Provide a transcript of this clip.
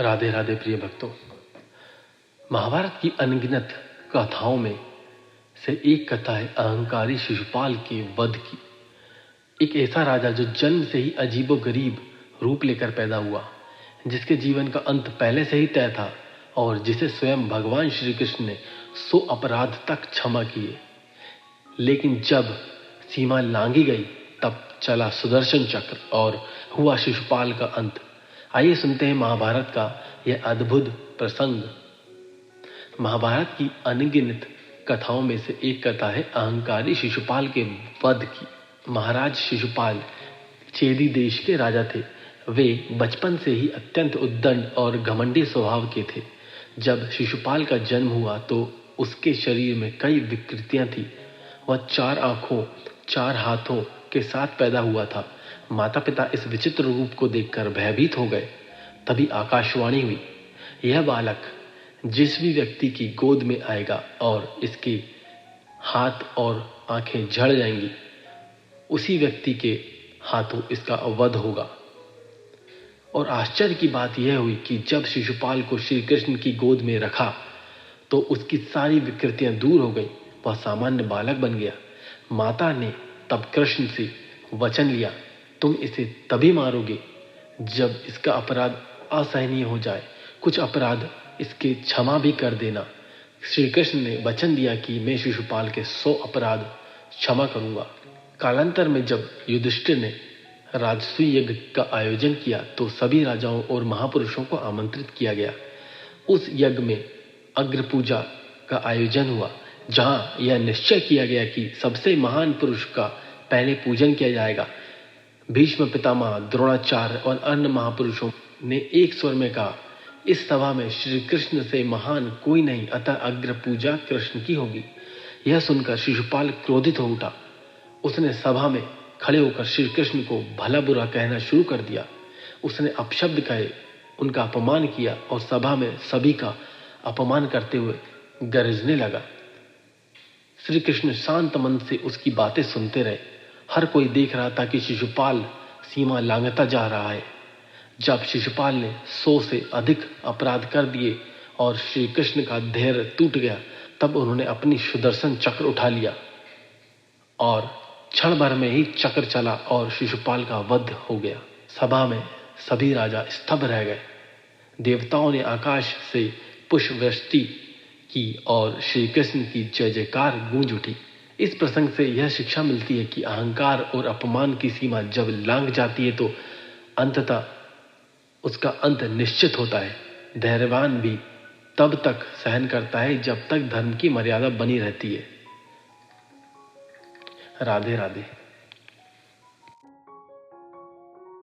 राधे राधे प्रिय भक्तों। महाभारत की अनगिनत कथाओं में से एक कथा है अहंकारी शिशुपाल के वध की। एक ऐसा राजा जो जन्म से ही अजीबोगरीब रूप लेकर पैदा हुआ, जिसके जीवन का अंत पहले से ही तय था और जिसे स्वयं भगवान श्री कृष्ण ने 100 अपराध तक क्षमा किए। लेकिन जब सीमा लांघी गई तब चला सुदर्शन चक्र और हुआ शिशुपाल का अंत। आइए सुनते हैं महाभारत का यह अद्भुत प्रसंग। महाभारत की अनगिनत कथाओं में से एक कथा है अहंकारी शिशुपाल के वध की। महाराज शिशुपाल चेदी देश के राजा थे। वे बचपन से ही अत्यंत उद्दंड और घमंडी स्वभाव के थे। जब शिशुपाल का जन्म हुआ तो उसके शरीर में कई विकृतियां थी। वह 4 आंखों 4 हाथों के साथ पैदा हुआ था। माता पिता इस विचित्र रूप को देखकर भयभीत हो गए। तभी आकाशवाणी हुई, यह बालक जिस भी व्यक्ति की गोद में आएगा और इसके हाथ और आंखें झड़ जाएंगी, उसी व्यक्ति के हाथों इसका वध होगा। और आश्चर्य की बात यह हुई कि जब शिशुपाल को श्री कृष्ण की गोद में रखा तो उसकी सारी विकृतियां दूर हो गई। वह सामान्य बालक बन गया। माता ने तब कृष्ण से वचन लिया, तुम इसे तभी मारोगे जब इसका अपराध असहनीय हो जाए। कुछ अपराध इसके क्षमा भी कर देना। श्री कृष्ण ने वचन दिया कि मैं शिशुपाल के 100 अपराध क्षमा करूंगा। कालांतर में जब युधिष्ठिर ने राजसूय यज्ञ का आयोजन किया तो सभी राजाओं और महापुरुषों को आमंत्रित किया गया। उस यज्ञ में अग्र पूजा का आयोजन हुआ, जहां यह निश्चय किया गया कि सबसे महान पुरुष का पहले पूजन किया जाएगा। भीष्म पितामह, द्रोणाचार्य और अन्य महापुरुषों ने एक स्वर में कहा, इस सभा में श्री कृष्ण से महान कोई नहीं, अतः अग्र पूजा कृष्ण की होगी। यह सुनकर शिशुपाल क्रोधित हो उठा। उसने सभा में खड़े होकर श्री कृष्ण को भला बुरा कहना शुरू कर दिया। उसने अपशब्द कहे, उनका अपमान किया और सभा में सभी का अपमान करते हुए गरजने लगा। श्री कृष्ण शांत मन से उसकी बातें सुनते रहे। हर कोई देख रहा था कि शिशुपाल सीमा लांघता जा रहा है। जब शिशुपाल ने 100 से अधिक अपराध कर दिए और श्री कृष्ण का धैर्य टूट गया, तब उन्होंने अपनी सुदर्शन चक्र उठा लिया और क्षण भर में ही चक्र चला और शिशुपाल का वध हो गया। सभा में सभी राजा स्तब्ध रह गए। देवताओं ने आकाश से पुष्पवृष्टि की और श्री कृष्ण की जय जयकार गूंज उठी। इस प्रसंग से यह शिक्षा मिलती है कि अहंकार और अपमान की सीमा जब लांघ जाती है तो अंततः उसका अंत निश्चित होता है। धैर्यवान भी तब तक सहन करता है जब तक धर्म की मर्यादा बनी रहती है। राधे राधे।